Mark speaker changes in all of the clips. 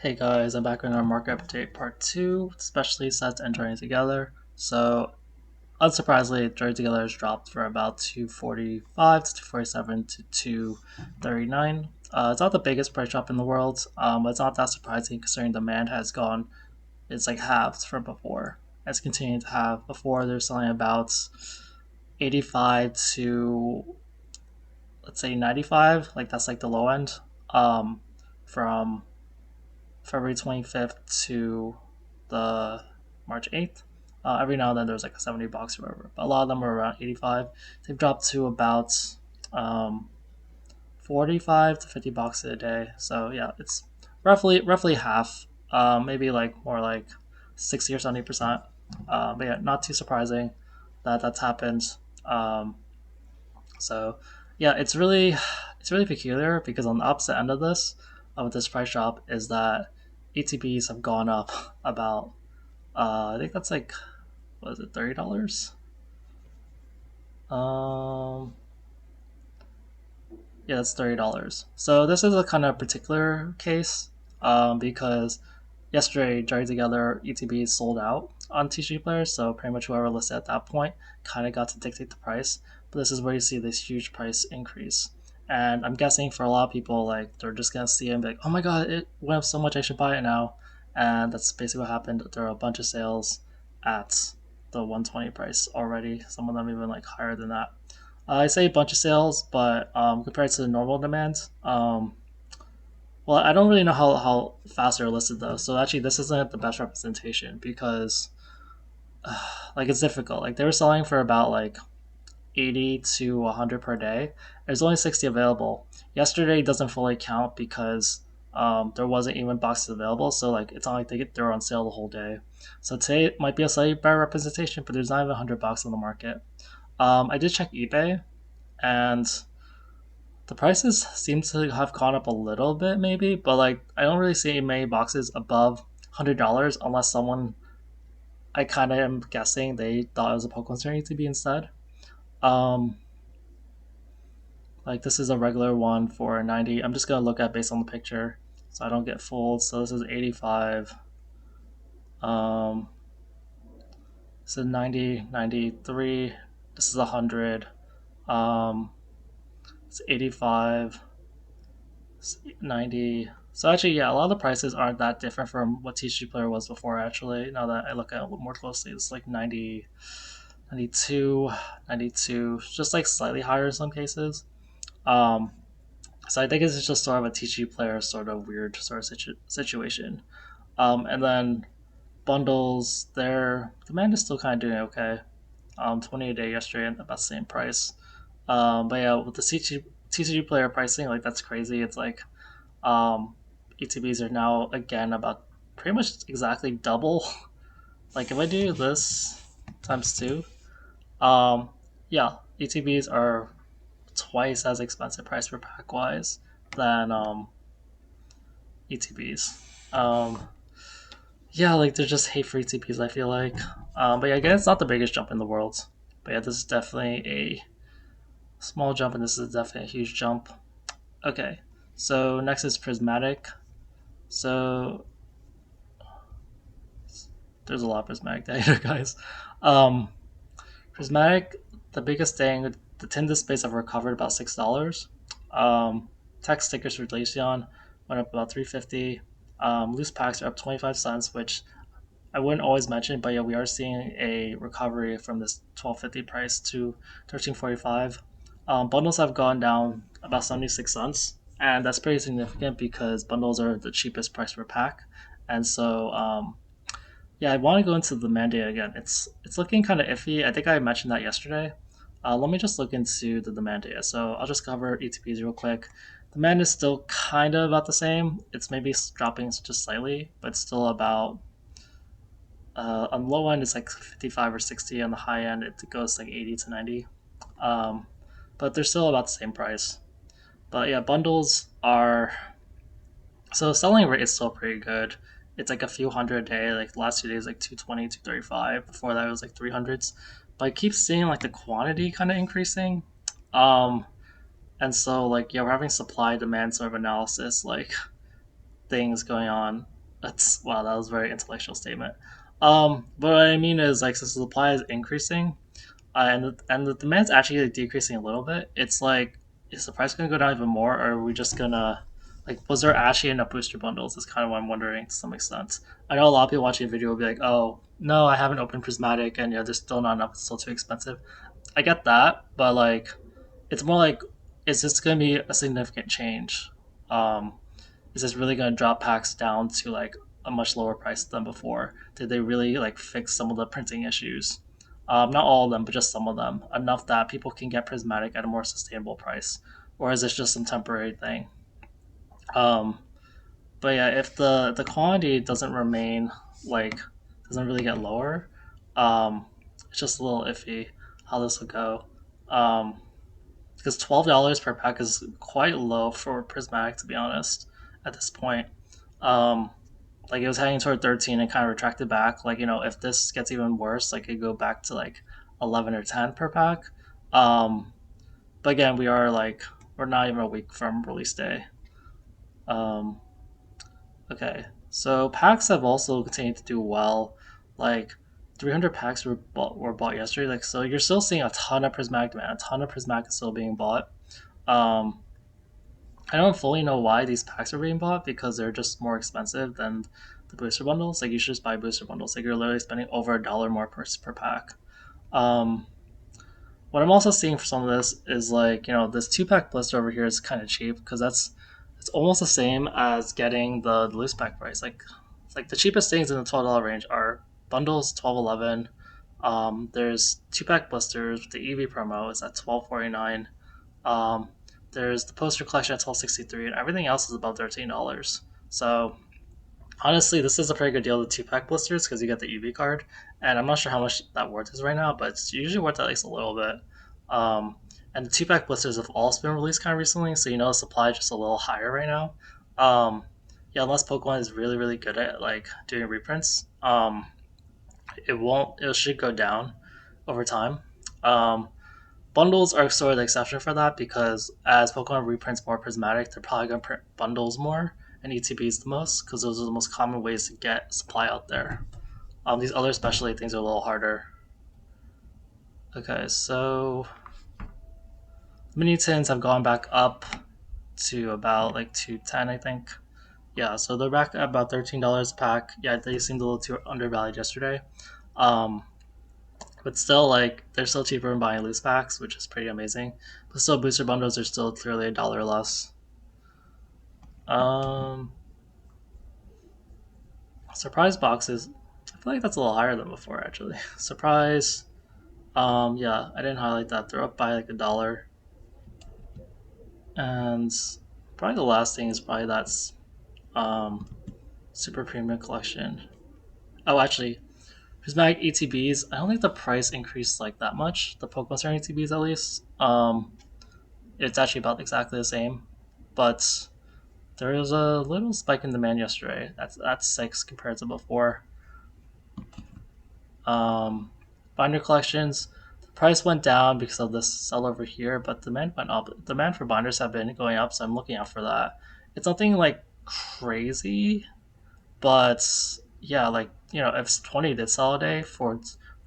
Speaker 1: Hey guys, I'm back on our market update part 2, especially sets and joining together. So, unsurprisingly, joining together has dropped from about 245 to 247 to 239. It's not the biggest price drop in the world, but it's not that surprising considering demand has gone, it's like halved from before. It's continuing to have. Before, they're selling about 85 to, let's say, 95, like that's like the low end, from February 25th to the March 8th. Every now and then there's like a 70 box or whatever, but a lot of them are around 85. They've dropped to about um, 45 to 50 boxes a day. So yeah, it's roughly half, maybe like more like 60 or 70%. But yeah, not too surprising that that's happened. Um, so yeah, it's really peculiar because on the opposite end of this, with this price drop, is that ETBs have gone up about I think that's like, what is it, $30? Um, yeah, that's $30. So this is a kind of particular case, because yesterday, Journey Together ETB sold out on TCG players, so pretty much whoever listed at that point kind of got to dictate the price. But this is where you see this huge price increase. And I'm guessing for a lot of people, like they're just gonna see it and be like, "Oh my god, it went up so much, I should buy it now." And that's basically what happened. There are a bunch of sales at the 120 price already. Some of them even like higher than that. I say a bunch of sales, but compared to the normal demand, well, I don't really know how fast they're listed though. So actually, this isn't the best representation because like it's difficult. Like they were selling for about like 80 to 100 per day. There's only 60 available. Yesterday doesn't fully count because there wasn't even boxes available. So like it's not like they're on sale the whole day. So today might be a slightly better representation, but there's not even 100 boxes on the market. I did check eBay, and the prices seem to have gone up a little bit, maybe, but like I don't really see many boxes above $100 unless someone, I kind of am guessing they thought it was a Pokemon Center to be instead. Um, like this is a regular one for 90. I'm just gonna look at based on the picture, so I don't get fooled. So this is 85. Um, this is 90, 93. This is 100. Um, it's 85. 90. So actually, yeah, a lot of the prices aren't that different from what TCG Player was before, actually. Now that I look at it more closely, it's like 90, 92, 92, just like slightly higher in some cases. Um, so I think it's just sort of a TCG Player sort of weird sort of situation. And then bundles, their demand is still kind of doing okay. 20 a day yesterday and about the same price. But yeah, with the TCG Player pricing, like that's crazy. It's like um, ETBs are now again about pretty much exactly double. Like if I do this times two, um, yeah, ETBs are twice as expensive price per pack wise than ETBs. Yeah, like they're just hate for ETBs. I feel like, but yeah, again, it's not the biggest jump in the world. But yeah, this is definitely a small jump, and this is definitely a huge jump. Okay, so next is Prismatic. So there's a lot of prismatic data, guys. Um, prismatic, the biggest thing, the tin displays have recovered about $6. Text stickers for Glaceon went up about 350. Loose packs are up 25 cents, which I wouldn't always mention, but yeah, we are seeing a recovery from this 12.50 price to 13.45. Bundles have gone down about 76 cents, and that's pretty significant because bundles are the cheapest price per pack, and so yeah, I want to go into the mandate again. It's looking kind of iffy. I think I mentioned that yesterday. Let me just look into the demand data. So I'll just cover ETPs real quick. Demand is still kind of about the same. It's maybe dropping just slightly, but still about on the low end it's like 55 or 60. On the high end it goes like 80 to 90. Um, but they're still about the same price. But yeah, bundles are, so selling rate is still pretty good. It's like a few hundred a day. Like the last 2 days, like 220, 235. Before that, it was like 300s. But I keep seeing like the quantity kind of increasing. Um, and so like yeah, we're having supply demand sort of analysis. Like things going on. That's wow, that was a very intellectual statement. But what I mean is like, since the supply is increasing, and the demand's actually like, decreasing a little bit. It's like, is the price going to go down even more, or are we just gonna like, was there actually enough booster bundles? Is kind of what I'm wondering to some extent. I know a lot of people watching a video will be like, oh no, I haven't opened Prismatic, and yeah, there's still not enough. It's still too expensive. I get that, but like, it's more like, is this going to be a significant change? Um, is this really going to drop packs down to like a much lower price than before? Did they really like fix some of the printing issues? Not all of them, but just some of them, enough that people can get Prismatic at a more sustainable price, or is this just some temporary thing? Um, but yeah, if the quantity doesn't remain like, doesn't really get lower, um, it's just a little iffy how this will go. Um, because $12 per pack is quite low for Prismatic, to be honest. At this point, um, like it was heading toward 13 and kind of retracted back. Like, if this gets even worse, like it could go back to like 11 or 10 per pack. Um, but again, we're not even a week from release day. Um, okay, so packs have also continued to do well. Like 300 packs were bought yesterday. Like, so you're still seeing a ton of Prismatic demand. A ton of Prismatic is still being bought. Um, I don't fully know why these packs are being bought, because they're just more expensive than the booster bundles. Like, you should just buy booster bundles. Like, you're literally spending over $1 more per pack. Um, what I'm also seeing for some of this is like, this 2 pack blister over here is kind of cheap, because it's almost the same as getting the loose pack price. Like the cheapest things in the $12 range are bundles 12.11. There's 2 pack blisters with the EV promo is at 12.49. Um, there's the poster collection at 12.63, and everything else is above $13. So honestly, this is a pretty good deal with 2 pack blisters, because you get the EV card, and I'm not sure how much that worth is right now, but it's usually worth at least a little bit. Um, and the 2 pack blisters have also been released kind of recently, so the supply is just a little higher right now. Um, yeah, unless Pokemon is really really good at like doing reprints, it won't. It should go down over time. Um, Bundles are sort of the exception for that, because as Pokemon reprints more Prismatic, they're probably going to print bundles more and ETBs the most, because those are the most common ways to get supply out there. These other specialty things are a little harder. Okay, so mini tins have gone back up to about like 210, I think. Yeah, so they're back at about $13 a pack. Yeah, they seemed a little too undervalued yesterday. Um, but still, like, they're still cheaper than buying loose packs, which is pretty amazing. But still, booster bundles are still clearly $1 less. Um, Surprise boxes. I feel like that's a little higher than before, actually. Surprise. Yeah, I didn't highlight that. They're up by like $1. And probably the last thing is probably that's um, super premium collection. Oh, actually, Prismatic ETBs. I don't think the price increased like that much. The Pokemon Center ETBs, at least. It's actually about exactly the same, but there was a little spike in demand yesterday. That's 6 compared to before. Um, Binder collections, the price went down because of this sell over here, but demand went up. Demand for binders have been going up, so I'm looking out for that. It's nothing like crazy, but yeah, like if 20 did sell a day for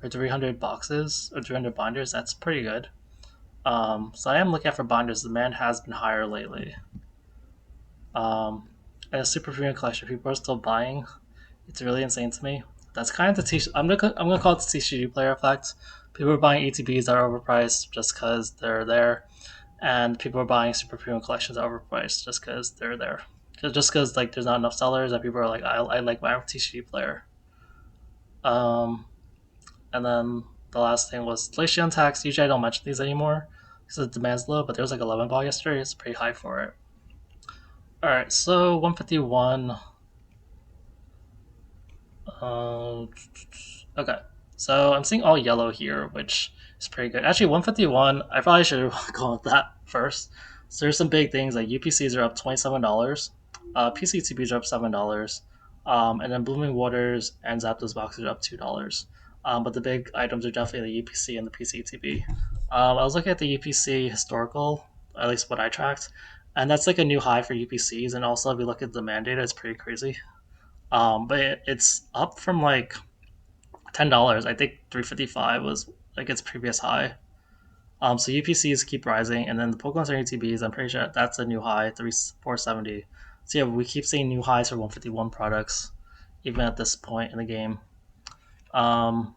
Speaker 1: 300 boxes or 300 binders, that's pretty good. So I am looking out for binders. Demand has been higher lately. Um, and a super premium collection, people are still buying. It's really insane to me. That's kind of the I'm gonna call it the TCG player effect. People are buying ETBs that are overpriced just because they're there, and people are buying super premium collections that are overpriced just because they're there. Just because like there's not enough sellers, and people are like, I like my TCG player. Um, and then the last thing was Glacian tax. Usually I don't mention these anymore because the demand's low, but there was like 11 ball yesterday. It's pretty high for it. All right, so 151. Okay, so I'm seeing all yellow here, which is pretty good. Actually, 151. I probably should have gone with that first. So there's some big things like UPCs are up $27, PCTBs are up $7, and then Blooming Waters and Zapdos boxes are up $2. But the big items are definitely the UPC and the PCTB. I was looking at the UPC historical, at least what I tracked. and that's like a new high for UPCs. And also, if you look at demand data, it's pretty crazy. But it's up from like $10. I think 355 was like its previous high. So UPCs keep rising, and then the Pokemon Center ETBs, I'm pretty sure that's a new high, 470. So yeah, we keep seeing new highs for 151 products, even at this point in the game. Um,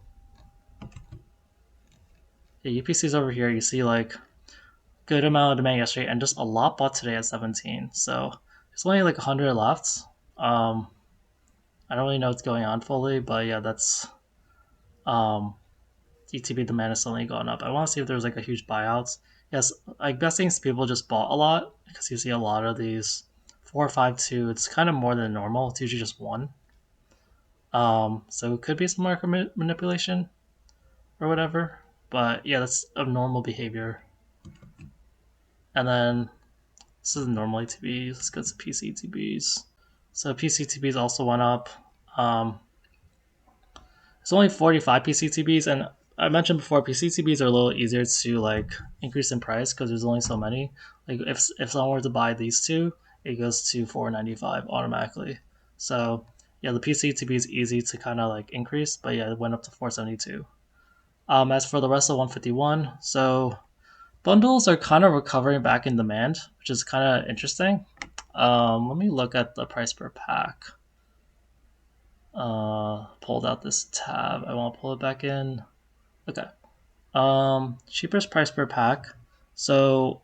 Speaker 1: yeah, UPCs over here, you see like good amount of demand yesterday, and just a lot bought today at 17. So there's only like 100 left. Um, I don't really know what's going on fully, but yeah, that's um, ETB demand has suddenly gone up. I want to see if there's like a huge buyouts. Yes, I'm guessing people just bought a lot because you see a lot of these 452. It's kind of more than normal. It's usually just one. So it could be some market manipulation or whatever. But yeah, that's abnormal behavior. And then this is normal ETBs. Let's go to PC ETBs. So PC ETBs also went up. Um, It's only 45 PCTBs, and I mentioned before PCTBs are a little easier to like increase in price because there's only so many. Like if someone were to buy these two, it goes to 495 automatically. So yeah, the PCTB is easy to kind of like increase, but yeah, it went up to 472. As for the rest of 151, so bundles are kind of recovering back in demand, which is kind of interesting. Let me look at the price per pack. Pulled out this tab. I want to pull it back in. Okay. Cheapest price per pack. So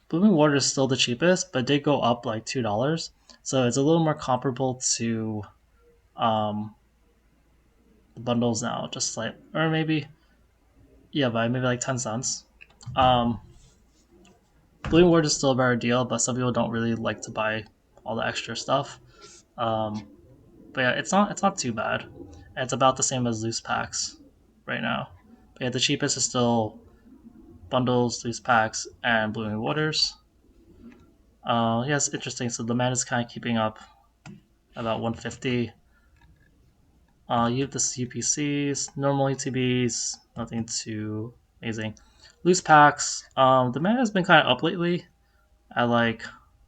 Speaker 1: Blooming Water is still the cheapest, but did go up like $2. So it's a little more comparable to um the bundles now, just like or maybe yeah, by maybe like 10 cents. Um Blooming Water is still a better deal, but some people don't really like to buy all the extra stuff. Um but yeah, it's not too bad. And it's about the same as loose packs right now. But yeah, the cheapest is still bundles, loose packs, and blooming waters. Yeah, it's interesting. So demand is kind of keeping up about 150. You have the UPCs, normal ETBs, nothing too amazing. Loose packs, demand has been kind of up lately. At like,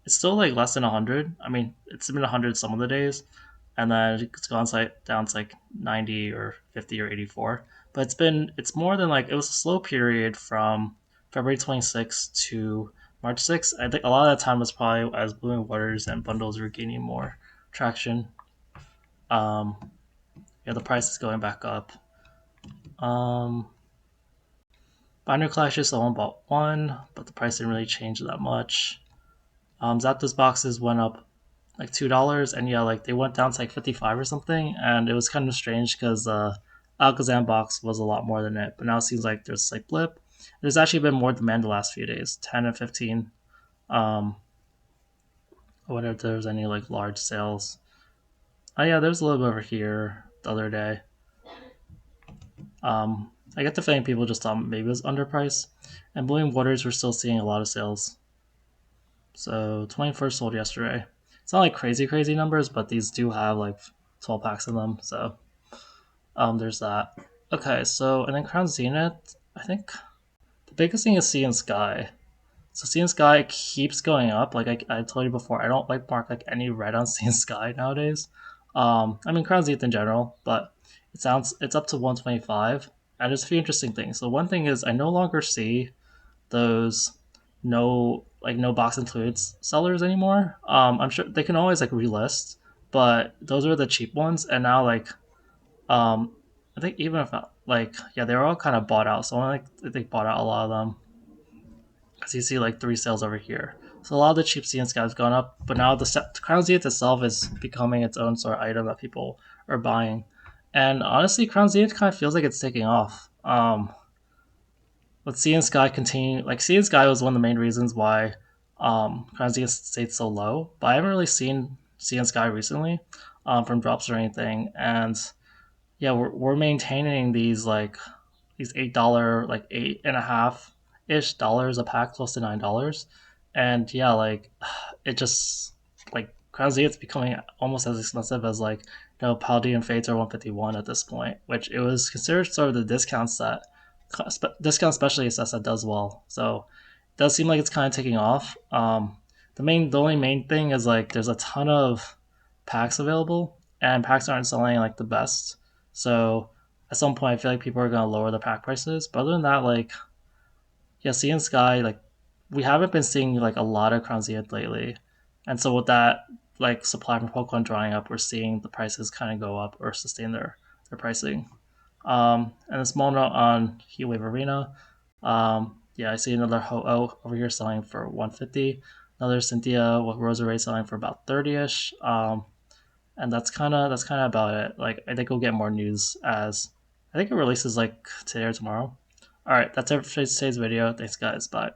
Speaker 1: it's still like less than 100. I mean, it's been 100 some of the days, and then it's gone down to like 90 or 50 or 84. But it's more than like it was a slow period from February 26th to March 6th. I think a lot of that time was probably as blooming waters and bundles were gaining more traction. Um, yeah, the price is going back up. Um, Binder clashes, someone bought one, but the price didn't really change that much. Zapdos boxes went up like $2, and yeah, like they went down to like 55 or something, and it was kind of strange because Alakazam box was a lot more than it, but now it seems like there's a slight blip. There's actually been more demand the last few days, 10 and 15. I wonder if there's any like large sales. Oh yeah, there's a little bit over here the other day. I get the feeling people just thought maybe it was underpriced, and Blooming Waters we're still seeing a lot of sales. So 21st sold yesterday. It's not like crazy numbers, but these do have like 12 packs in them. So there's that. Okay, so and then Crown Zenith, I think the biggest thing is Sea and Sky. So Sea and Sky keeps going up. Like I told you before, I don't like mark like any red on Sea and Sky nowadays. I mean Crown Zenith in general, but it's up to 125. And there's a few interesting things. So one thing is I no longer see those no box includes sellers anymore. I'm sure they can always like relist, but those are the cheap ones. And now um, I think even if like yeah, they're all kind of bought out. So I think they bought out a lot of them because you see like three sales over here. So a lot of the cheap CNs guys have gone up, but now the Crown Zenith itself is becoming its own sort of item that people are buying. And honestly, Crown Zenith kind of feels like it's taking off. But Sea and Sky continue like Sea and Sky was one of the main reasons why Crown Zenith stayed so low. But I haven't really seen Sea and Sky recently from drops or anything. And yeah, we're maintaining these $8 like 8.5 ish dollars a pack, close to $9. And yeah, like it just like Crown Zenith's becoming almost as expensive as like Paldean Fates or 151 at this point, which it was considered sort of the discount specialty assess that does well. So it does seem like it's kind of taking off. the only main thing is like there's a ton of packs available, and packs aren't selling like the best. So at some point, I feel like people are gonna lower the pack prices. But other than that, like yeah, Sea and Sky, like we haven't been seeing like a lot of Crown Zenith lately, and so with that like supply from Pokemon drying up, we're seeing the prices kind of go up or sustain their pricing. And a small note on Heatwave Arena. Yeah, I see another Ho-Oh over here selling for 150. Another Cynthia with Rosary selling for about 30ish. And that's kind of about it. Like I think we'll get more news as I think it releases like today or tomorrow. All right, that's it for today's video. Thanks, guys. Bye.